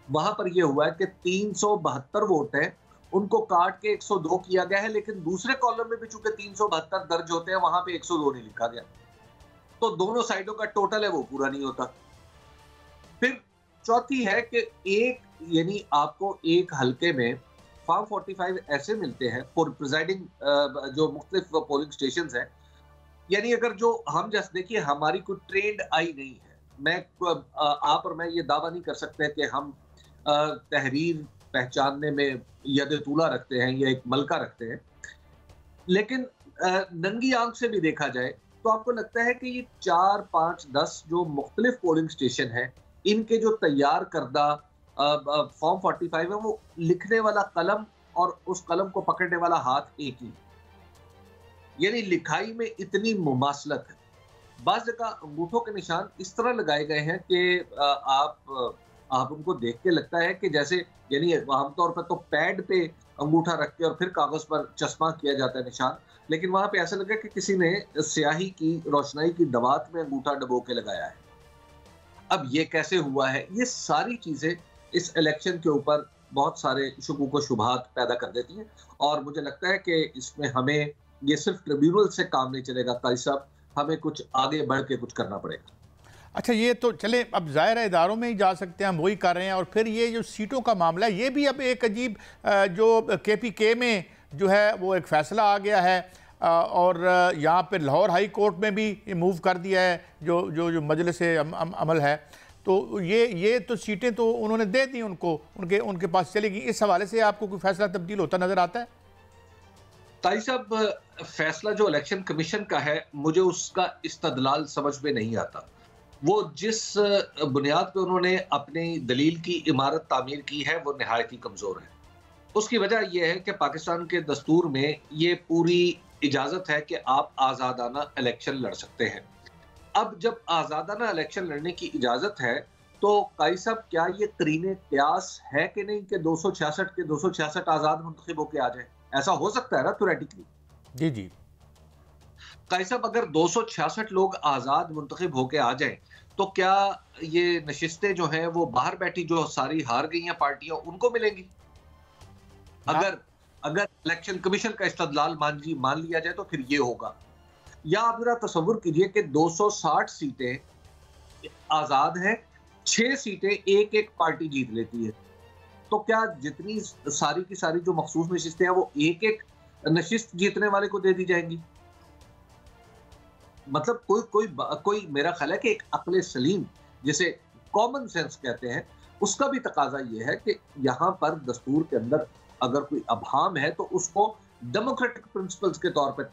वहां पर यह हुआ है कि 372 वोट हैं, उनको काट के 102 किया गया है, लेकिन दूसरे कॉलम में भी चूंकि 372 दर्ज होते हैं वहां पे 102 नहीं लिखा गया, तो दोनों साइडों का टोटल है वो पूरा नहीं होता। फिर चौथी है कि यानी आपको एक हल्के में फॉर्म 45 ऐसे मिलते हैं फॉर प्रिजाइडिंग जो मुख्तलिफ पोलिंग स्टेशन हैं, यानी अगर जो हम जैसे देखिए हमारी कोई ट्रेंड आई नहीं है, आप और मैं ये दावा नहीं कर सकते कि हम तहरीर पहचानने में यद-ए-तूला रखते हैं या एक मलका रखते हैं, लेकिन नंगी आंख से भी देखा जाए तो आपको लगता है कि ये 4, 5, 10 जो मुख्तलिफ पोलिंग स्टेशन हैं, इनके जो तैयार करदा फॉर्म 45 है, वो लिखने वाला कलम और उस कलम को पकड़ने वाला हाथ एक ही, यानी लिखाई में इतनी मुमासलत है। बाज़ जगह अंगूठों के निशान इस तरह लगाए गए हैं कि आप उनको देख के लगता है कि जैसे, यानी आमतौर पर तो पैड पे अंगूठा रख के और फिर कागज पर चश्मा किया जाता है निशान, लेकिन वहां पे ऐसा लगा कि किसी ने स्याही की रोशनाई की दवात में अंगूठा डबो के लगाया है। अब ये कैसे हुआ है, ये सारी चीजें इस इलेक्शन के ऊपर बहुत सारे शुकूक व शुबहात पैदा कर देती हैं, और मुझे लगता है कि इसमें हमें ये सिर्फ ट्रिब्यूनल से काम नहीं चलेगा काजी साहब, हमें कुछ आगे बढ़ के कुछ करना पड़ेगा। अच्छा, ये तो चले, अब ज़ाहिर है इदारों में ही जा सकते हैं, हम वही कर रहे हैं। और फिर ये जो सीटों का मामला है, ये भी अब एक अजीब जो KPK में जो है वो एक फ़ैसला आ गया है, और यहाँ पे लाहौर हाई कोर्ट में भी मूव कर दिया है जो जो जो मजलिस अमल है। तो ये तो सीटें तो उन्होंने दे दी, उनके पास चलेगी। इस हवाले से आपको कोई फैसला तब्दील होता नज़र आता है? ताई साहब, फैसला जो इलेक्शन कमीशन का है, मुझे उसका इस्तदलाल समझ में नहीं आता। वो जिस बुनियाद पे उन्होंने अपनी दलील की इमारत तामीर की है, वो नहायत ही कमज़ोर है। उसकी वजह यह है कि पाकिस्तान के दस्तूर में ये पूरी इजाज़त है कि आप आज़ादाना इलेक्शन लड़ सकते हैं। अब जब आज़ादाना इलेक्शन लड़ने की इजाज़त है, तो काई साहब, क्या ये करीने क्यास है कि नहीं कि 266 के 266 आज़ाद मुंतखब होकर आ जाए? ऐसा हो सकता है ना थ्योरेटिकली? जी जी। काई साहब, अगर 266 लोग आज़ाद मुंतखब होकर आ जाएं, तो क्या ये नशिस्तें जो हैं वो बाहर बैठी जो सारी हार गई हैं पार्टियां, उनको मिलेंगी? अगर इलेक्शन कमीशन का इस्तदलाल मान लिया जाए तो फिर ये होगा। या आप जरा तसव्वुर कीजिए कि 260 सीटें आजाद हैं, 6 सीटें एक पार्टी जीत लेती है, तो क्या जितनी सारी की सारी जो मखसूस नशिस्तें हैं वो एक नशिस्त जीतने वाले को दे दी जाएंगी? मतलब कोई मेरा ख्याल है कि एक अक्ल सलीम, जिसे कॉमन सेंस कहते हैं, उसका भी तकाजा ये है कि यहाँ पर दस्तूर के अंदर अगर कोई अभाम है तो उसको डेमोक्रेटिक प्रिंसिपल्स के तौर पर,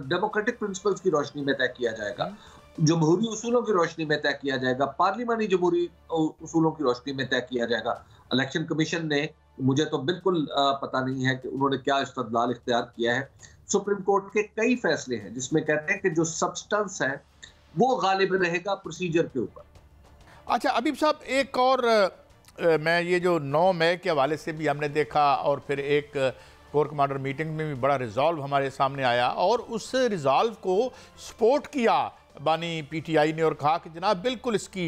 डेमोक्रेटिक प्रिंसिपल्स की रोशनी में तय किया जाएगा, जमहूरी उसूलों की रोशनी में तय किया जाएगा, पार्लिमानी जमहूरी उसूलों की रोशनी में तय किया जाएगा। इलेक्शन कमीशन ने, मुझे तो बिल्कुल पता नहीं है कि उन्होंने क्या इस्तदलाल इख्तियार किया है। सुप्रीम कोर्ट के कई फैसले हैं जिसमें कहते हैं कि जो सब्सटेंस है वो गालिब रहेगा प्रोसीजर के ऊपर। अच्छा अबीब साहब, एक और मैं ये जो 9 मई के हवाले से भी हमने देखा, और फिर एक कोर कमांडर मीटिंग में भी बड़ा रिजॉल्व हमारे सामने आया, और उस रिजॉल्व को सपोर्ट किया बानी PTI ने और कहा कि जनाब बिल्कुल इसकी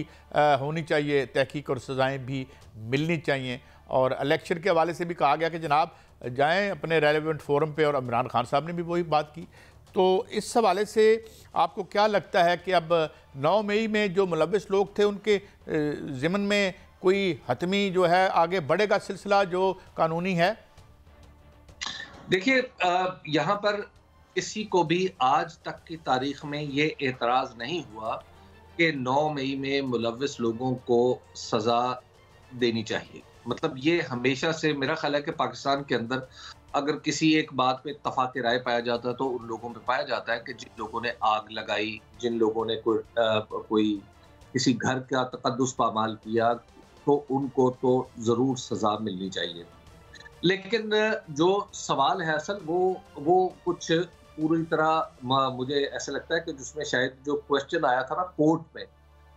होनी चाहिए तहकीक और सज़ाएँ भी मिलनी चाहिए। और इलेक्शन के हवाले से भी कहा गया कि जनाब जाएं अपने रेलेवेंट फोरम पे, और इमरान खान साहब ने भी वही बात की। तो इस हवाले से आपको क्या लगता है कि अब 9 मई में जो मुलव्विस लोग थे उनके ज़िम्मन में कोई हतमी जो है आगे बढ़ेगा सिलसिला जो कानूनी है? देखिए, यहाँ पर किसी को भी आज तक की तारीख में ये एतराज़ नहीं हुआ कि 9 मई में मुलव्विस लोगों को सज़ा देनी चाहिए। मतलब ये हमेशा से मेरा ख्याल है कि पाकिस्तान के अंदर अगर किसी एक बात पे इत्तफाक़ राय पाया जाता है तो उन लोगों पे पाया जाता है कि जिन लोगों ने आग लगाई, जिन लोगों ने कोई किसी घर का तक़द्दुस पामाल किया, तो उनको तो ज़रूर सज़ा मिलनी चाहिए। लेकिन जो सवाल है असल वो कुछ पूरी तरह मुझे ऐसा लगता है कि जिसमें शायद जो क्वेश्चन आया था ना कोर्ट में,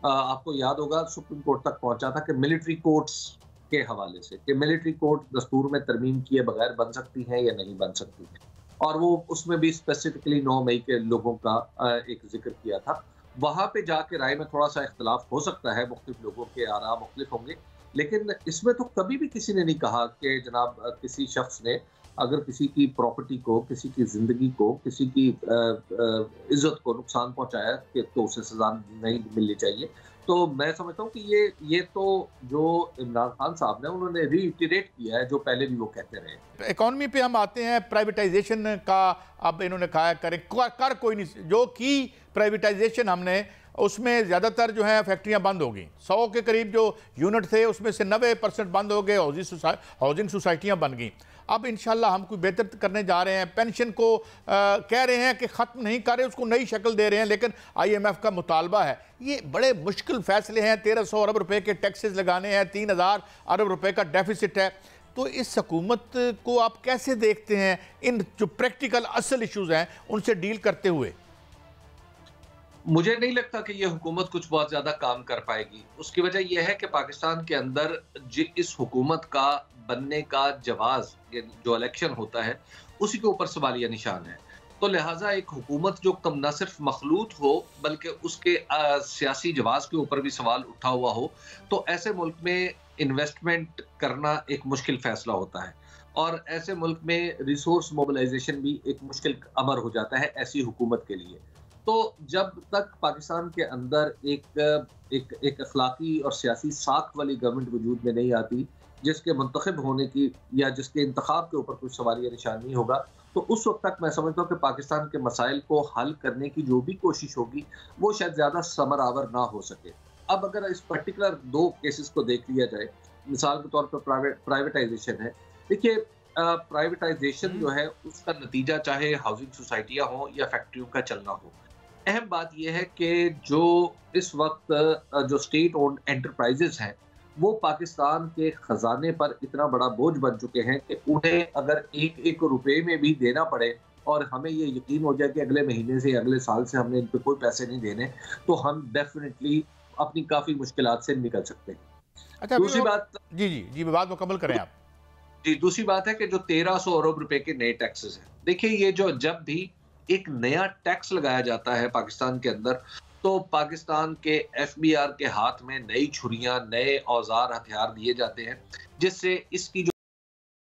आपको याद होगा सुप्रीम कोर्ट तक पहुंचा था कि मिलिट्री कोर्ट्स के हवाले से, कि मिलिट्री कोर्ट दस्तूर में तरमीम किए बगैर बन सकती हैं या नहीं बन सकती है, और वो उसमें भी स्पेसिफिकली 9 मई के लोगों का एक जिक्र किया था। वहां पे जाके राय में थोड़ा सा इख्तलाफ हो सकता है, मुख्तलिफ लोगों के आरा मुख्तलिफ होंगे, लेकिन इसमें तो कभी भी किसी ने नहीं कहा कि जनाब किसी शख्स ने अगर किसी की प्रॉपर्टी को, किसी की जिंदगी को, किसी की इज्जत को नुकसान पहुंचाया कि तो उसे सजा नहीं मिलनी चाहिए। तो मैं समझता हूँ कि ये तो जो इमरान खान साहब ने उन्होंने रीइटरेट किया है जो पहले भी वो कहते रहे। इकॉनमी पे हम आते हैं, प्राइवेटाइजेशन का अब इन्होंने कहा करें कर कोई नहीं, जो की प्राइवेटाइजेशन हमने उसमें ज़्यादातर जो है फैक्ट्रियां बंद हो गई। 100 के करीब जो यूनिट थे उसमें से 90% बंद हो गए, हाउसिंग सोसाइटियां बन गई। अब इंशाल्लाह हम कोई बेहतर करने जा रहे हैं। पेंशन को कह रहे हैं कि ख़त्म नहीं कर रहे, उसको नई शक्ल दे रहे हैं, लेकिन IMF का मुतालबा है। ये बड़े मुश्किल फ़ैसले हैं। 1300 अरब रुपए के टैक्सेस लगाने हैं, 3000 अरब रुपए का डेफिसिट है। तो इस हुकूमत को आप कैसे देखते हैं इन जो प्रैक्टिकल असल इश्यूज़ हैं उनसे डील करते हुए? मुझे नहीं लगता कि ये हुकूमत कुछ बहुत ज़्यादा काम कर पाएगी। उसकी वजह यह है कि पाकिस्तान के अंदर इस हुकूमत का बनने का जवाज़, जो इलेक्शन होता है, उसी के ऊपर सवालिया निशान है। तो लिहाजा एक हुकूमत जो कम न सिर्फ मखलूत हो बल्कि उसके सियासी जवाज़ के ऊपर भी सवाल उठा हुआ हो, तो ऐसे मुल्क में इन्वेस्टमेंट करना एक मुश्किल फ़ैसला होता है। और ऐसे मुल्क में रिसोर्स मोबिलाइजेशन भी एक मुश्किल अमर हो जाता है ऐसी हुकूमत के लिए। तो जब तक पाकिस्तान के अंदर एक अखलाकी और सियासी साख वाली गवर्नमेंट वजूद में नहीं आती, जिसके मुंतखब होने की या जिसके इंतखाब के ऊपर कुछ सवालिया निशान नहीं होगा, तो उस वक्त तक मैं समझता हूँ कि पाकिस्तान के मसाइल को हल करने की जो भी कोशिश होगी वो शायद ज़्यादा समरावर ना हो सके। अब अगर इस पर्टिकुलर 2 केसेस को देख लिया जाए, मिसाल के तौर पर प्राइवेटाइजेशन है। देखिए, प्राइवेटाइजेशन जो है उसका नतीजा चाहे हाउसिंग सोसाइटियाँ हों या फैक्ट्रियों का चलना हो, अहम बात यह है कि जो इस वक्त जो स्टेट ओन्ड एंटरप्राइजेस हैं वो पाकिस्तान के खजाने पर इतना बड़ा बोझ बन चुके हैं कि उन्हें अगर एक रुपए में भी देना पड़े और हमें ये यकीन हो जाए कि अगले महीने से अगले साल से हमने इन पे कोई पैसे नहीं देने, तो हम डेफिनेटली अपनी काफ़ी मुश्किलात से निकल सकते हैं। अच्छा, दूसरी बात, जी बात मुकम्मल करें आप। जी, दूसरी बात है कि जो 1300 अरब रुपए के नए टैक्सेस हैं, देखिए ये जो जब भी एक नया टैक्स लगाया जाता है पाकिस्तान के अंदर, तो पाकिस्तान के FBR के हाथ में नई छुरियां, नए औजार, हथियार दिए जाते हैं, जिससे इसकी जो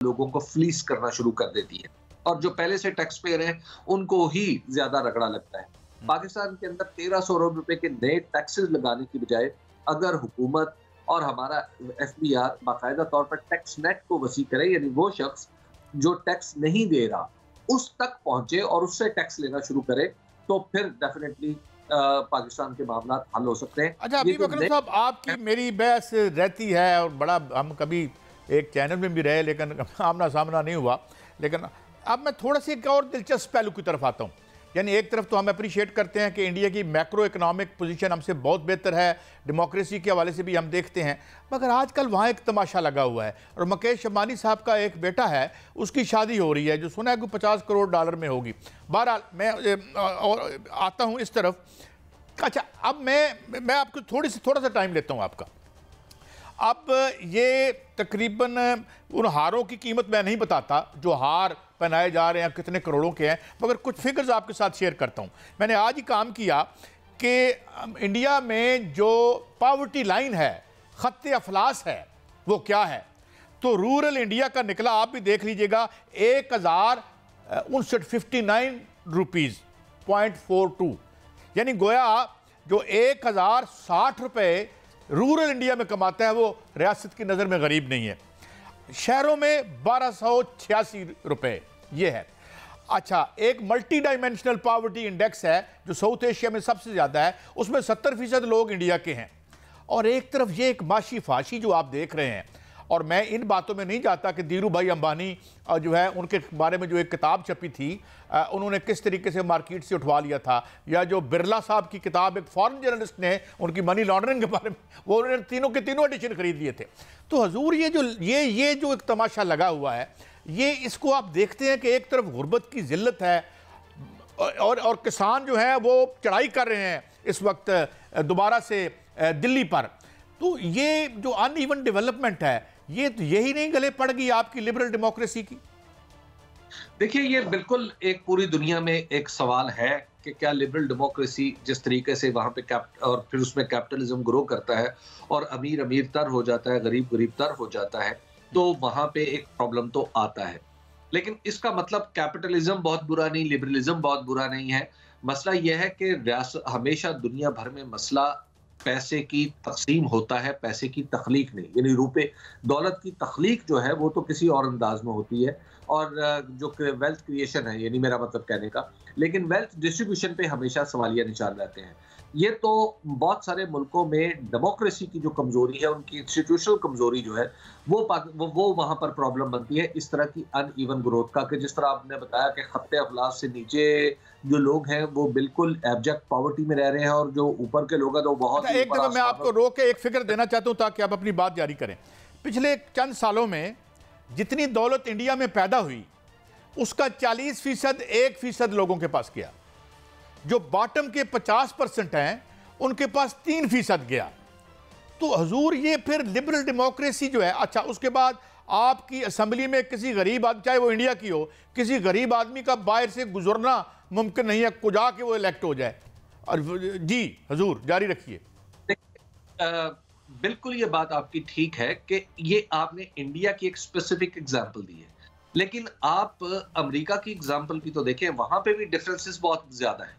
लोगों को फ्लीस करना शुरू कर देती है और जो पहले से टैक्स पेयर हैं उनको ही ज्यादा रगड़ा लगता है। पाकिस्तान के अंदर 1300 अरब रुपए के नए टैक्सेस लगाने की बजाय अगर हुकूमत और हमारा FBR बाकायदा तौर पर टैक्स नेट को वसी करे, यानी वो शख्स जो टैक्स नहीं दे रहा उस तक पहुंचे और उससे टैक्स लेना शुरू करे, तो फिर डेफिनेटली पाकिस्तान के मामला हल हो सकते हैं। अच्छा, अभी अकरम साहब, आपकी मेरी बहस रहती है और बड़ा हम कभी एक चैनल में भी रहे लेकिन आमना सामना नहीं हुआ। लेकिन अब मैं थोड़ा सा एक और दिलचस्प पहलू की तरफ आता हूँ। यानी एक तरफ तो हम अप्रिशिएट करते हैं कि इंडिया की मैक्रो इकनॉमिक पोजीशन हमसे बहुत बेहतर है, डेमोक्रेसी के हवाले से भी हम देखते हैं, मगर आजकल वहाँ एक तमाशा लगा हुआ है और मुकेश अंबानी साहब का एक बेटा है, उसकी शादी हो रही है जो सुना है कि 50 करोड़ डॉलर में होगी। बहरहाल मैं और आता हूँ इस तरफ। अच्छा, अब मैं आपको थोड़ा सा टाइम लेता हूँ आपका। अब ये तकरीबन उन हारों की कीमत मैं नहीं बताता जो हार पहनाए जा रहे हैं कितने करोड़ों के हैं, मगर कुछ फिगर्स आपके साथ शेयर करता हूँ। मैंने आज ही काम किया कि इंडिया में जो पावर्टी लाइन है, खत्ते अफलास है, वो क्या है। तो रूरल इंडिया का निकला, आप भी देख लीजिएगा, 1059 रुपीज़ .42, यानी गोया जो 1060 रुपये रूरल इंडिया में कमाता है वो रियासत की नज़र में गरीब नहीं है। शहरों में 1286 रुपये ये है। अच्छा, एक मल्टी डायमेंशनल पावर्टी इंडेक्स है जो साउथ एशिया में सबसे ज़्यादा है, उसमें 70% लोग इंडिया के हैं। और एक तरफ ये एक माशी फाशी जो आप देख रहे हैं, और मैं इन बातों में नहीं जाता कि धीरू भाई अंबानी जो है उनके बारे में जो एक किताब छपी थी, उन्होंने किस तरीके से मार्केट से उठवा लिया था, या जो बिरला साहब की किताब एक फॉरेन जर्नलिस्ट ने उनकी मनी लॉन्ड्रिंग के बारे में, वो उन्होंने तीनों के तीनों एडिशन खरीद लिए थे। तो हजूर ये जो एक तमाशा लगा हुआ है, ये इसको आप देखते हैं कि एक तरफ गुर्बत की जिल्लत है और किसान जो है वो चढ़ाई कर रहे हैं इस वक्त दोबारा से दिल्ली पर। तो ये जो अनइवन डेवलपमेंट है, ये तो यही नहीं गले पड़ गई आपकी लिबरल डेमोक्रेसी की? देखिए, ये बिल्कुल एक पूरी दुनिया में एक सवाल है कि क्या लिबरल डेमोक्रेसी जिस तरीके से वहाँ पे और फिर उसमें कैपिटलिज्म ग्रो करता है और अमीर अमीर तर हो जाता है, गरीब गरीब तर हो जाता है, तो वहाँ पे एक प्रॉब्लम तो आता है। लेकिन इसका मतलब कैपिटलिज्म बहुत बुरा नहीं, लिबरलिज्म बहुत बुरा नहीं है। मसला यह है कि हमेशा दुनिया भर में मसला पैसे की तकसीम होता है, पैसे की तख्लीक नहीं। यानी रुपए, दौलत की तख्लीक जो है वो तो किसी और अंदाज में होती है और जो वेल्थ क्रिएशन है, यानी मेरा मतलब कहने का, लेकिन वेल्थ डिस्ट्रीब्यूशन पे हमेशा सवालिया निशान रहते हैं। ये तो बहुत सारे मुल्कों में डेमोक्रेसी की जो कमजोरी है, उनकी इंस्टीट्यूशनल कमजोरी जो है, वो वहां पर प्रॉब्लम बनती है इस तरह की अनइवन ग्रोथ का, कि जिस तरह आपने बताया कि खत्ते अफलास से नीचे जो लोग हैं वो बिल्कुल एब्जेक्ट पॉवर्टी में रह रहे हैं, और जो ऊपर के लोग हैं तो बहुत एक दफा मैं आपको रोक के एक फिक्र देना चाहता हूं ताकि आप अपनी बात जारी करें। पिछले चंद सालों में जितनी दौलत इंडिया में पैदा हुई उसका 40% 1% लोगों के पास गया। जो बॉटम के 50% हैं उनके पास 3% गया। तो हजूर ये फिर लिबरल डेमोक्रेसी जो है, अच्छा उसके बाद आपकी असेंबली में किसी गरीब आदमी, चाहे वो इंडिया की हो, किसी गरीब आदमी का बाहर से गुजरना मुमकिन नहीं है, कुजा के वो इलेक्ट हो जाए। और जी हजूर जारी रखिए। बिल्कुल ये बात आपकी ठीक है कि ये आपने इंडिया की एक स्पेसिफिक एग्जांपल दी है, लेकिन आप अमेरिका की एग्जांपल भी तो देखें, वहां पे भी डिफरेंसेस बहुत ज्यादा है।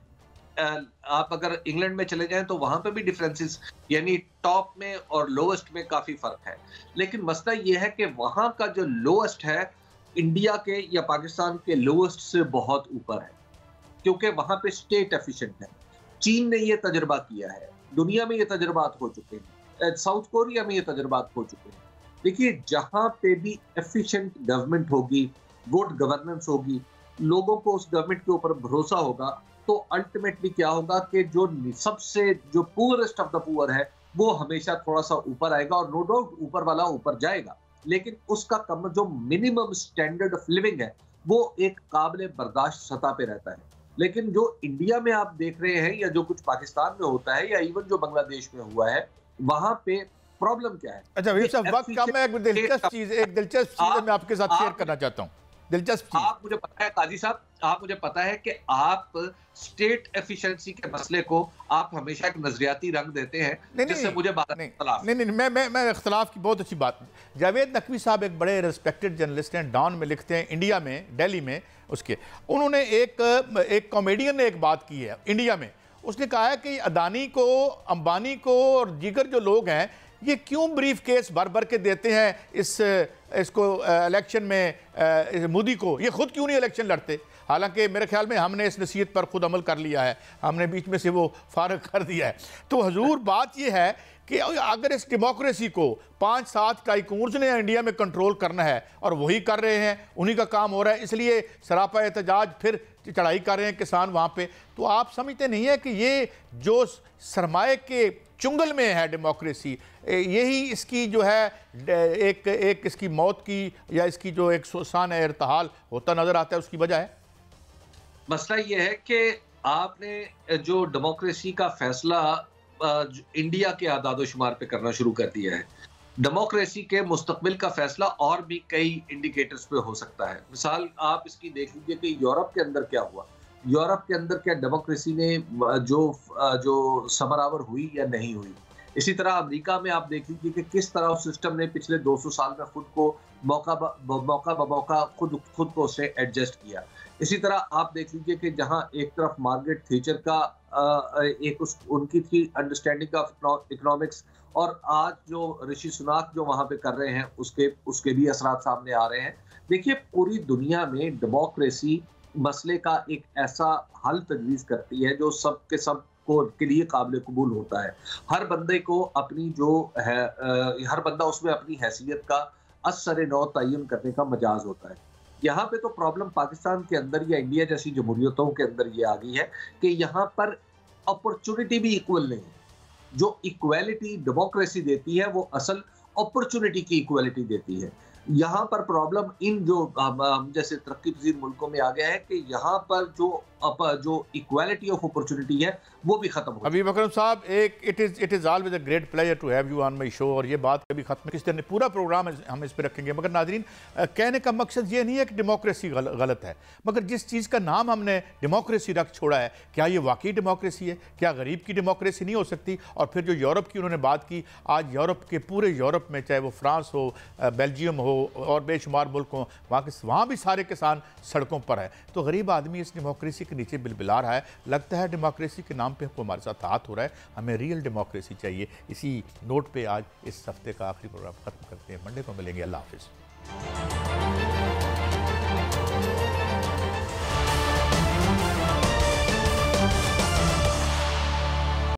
आप अगर इंग्लैंड में चले जाएं तो वहां पे भी डिफरेंसेस, यानी टॉप में और लोएस्ट में काफी फर्क है। लेकिन मसला ये है कि वहां का जो लोएस्ट है इंडिया के या पाकिस्तान के लोएस्ट से बहुत ऊपर है, क्योंकि वहां पे स्टेट एफिशिएंट है। चीन ने ये तजुर्बा किया है, दुनिया में ये तजुर्बात हो चुके हैं, साउथ कोरिया में ये तजुर्बात हो चुके हैं। देखिए, जहां पे भी एफिशिएंट गवर्नमेंट होगी, गुड गवर्नेंस होगी, लोगों को उस गवर्नमेंट के ऊपर भरोसा होगा, तो अल्टीमेटली क्या होगा कि जो सबसे जो पुअरेस्ट ऑफ द पुअर है वो हमेशा थोड़ा सा ऊपर आएगा, और नो डाउट ऊपर वाला ऊपर जाएगा, लेकिन उसका कम जो मिनिमम स्टैंडर्ड ऑफ लिविंग है वो एक काबिल बर्दाश्त सतह पे रहता है। लेकिन जो इंडिया में आप देख रहे हैं, या जो कुछ पाकिस्तान में होता है, या इवन जो बांग्लादेश में हुआ है, वहां पे प्रॉब्लम क्या है? अच्छा वक्त कम है, एक दिलचस्प चीज मैं आपके साथ शेयर करना चाहता हूँ। दिलचस्प चीज, आप मुझे पता है काजी साहब, आप मुझे पता है कि आप स्टेट एफिशिएंसी के मसले को आप हमेशा एक नजरियाती रंग देते हैं, जिससे मुझे बात मैं इख्तलाफ की बहुत अच्छी बात। जावेद नकवी साहब एक बड़े रिस्पेक्टेड जर्नलिस्ट हैं, डॉन में लिखते हैं, इंडिया में, दिल्ली में उसके, उन्होंने एक कॉमेडियन ने एक बात की है इंडिया में। उसने कहा है कि अदानी को, अंबानी को और दीगर जो लोग हैं ये क्यों ब्रीफ केस भर भर के देते हैं इसको इलेक्शन में मोदी को, ये खुद क्यों नहीं इलेक्शन लड़ते। हालांकि मेरे ख्याल में हमने इस नसीहत पर खुद अमल कर लिया है, हमने बीच में से वो फारग कर दिया है। तो हजूर बात ये है कि अगर इस डेमोक्रेसी को 5-7 टाइकून्स ने इंडिया में कंट्रोल करना है, और वही कर रहे हैं, उन्हीं का काम हो रहा है, इसलिए सरापा एहतजाज फिर चढ़ाई कर रहे हैं किसान वहाँ पे, तो आप समझते नहीं है कि ये जो सरमाए के चुंगल में है डेमोक्रेसी, यही इसकी जो है एक इसकी मौत की या इसकी जो एक सुसान इर्तहाल होता नजर आता है, उसकी वजह है? मसला ये है कि आपने जो डेमोक्रेसी का फैसला इंडिया के आदादोशुमार पे करना शुरू कर दिया है। डेमोक्रेसी के मुस्तकबिल का फैसला और भी कई इंडिकेटर्स पे हो सकता है। मिसाल आप इसकी देख लीजिए कि यूरोप के अंदर क्या हुआ, यूरोप के अंदर क्या डेमोक्रेसी ने जो समरावर हुई या नहीं हुई। इसी तरह अमेरिका में आप देख लीजिए कि किस तरह उस सिस्टम ने पिछले 200 साल में खुद को मौका ब मौका खुद को उससे एडजस्ट किया। इसी तरह आप देख लीजिए कि जहां एक तरफ मार्गरेट थैचर का उनकी थी अंडरस्टैंडिंग ऑफ इकोनॉमिक्स, और आज जो ऋषि सुनाक जो वहां पे कर रहे हैं उसके भी असरात सामने आ रहे हैं। देखिए, पूरी दुनिया में डेमोक्रेसी मसले का एक ऐसा हल तजवीज़ करती है जो सब के लिए काबिल कबूल होता है। हर बंदे को अपनी जो है हर बंदा उसमें अपनी हैसियत का असर नौ तयन करने का मजाज होता है। यहाँ पे तो प्रॉब्लम पाकिस्तान के अंदर या इंडिया जैसी जमहूरियतों के अंदर ये आ गई है कि यहाँ पर अपॉर्चुनिटी भी इक्वल नहीं है। जो इक्वालिटी डेमोक्रेसी देती है वो असल अपॉर्चुनिटी की इक्वालिटी देती है। यहाँ पर प्रॉब्लम इन जो जैसे तरक्की पजीर मुल्कों में आ गया है कि यहाँ पर जो इक्वालिटी ऑफ अपॉर्चुनिटी है वो भी खत्म हो। हबीब अकरम साहब, it is always a great pleasure to have you on my show, और ये बात कभी खत्म किस तरह पूरा प्रोग्राम हम इस पर रखेंगे। मगर नाजरीन, कहने का मकसद ये नहीं है कि डेमोक्रेसी गलत है, मगर जिस चीज़ का नाम हमने डेमोक्रेसी रख छोड़ा है, क्या ये वाकई डेमोक्रेसी है? क्या गरीब की डेमोक्रेसी नहीं हो सकती? और फिर जो यूरोप की उन्होंने बात की, आज यूरोप के पूरे यूरोप में, चाहे वो फ्रांस हो, बेल्जियम हो और बेशुमार मुल्क हों, वहाँ भी सारे किसान सड़कों पर है। तो गरीब आदमी इस डेमोक्रेसी के नीचे बिलबिला रहा है। लगता है डेमोक्रेसी के नाम पे हमको हमारे साथ हाथ हो रहा है। हमें रियल डेमोक्रेसी चाहिए। इसी नोट पे आज इस हफ्ते का आखिरी प्रोग्राम खत्म करते हैं। मंडे को मिलेंगे। अल्लाह हाफिज़।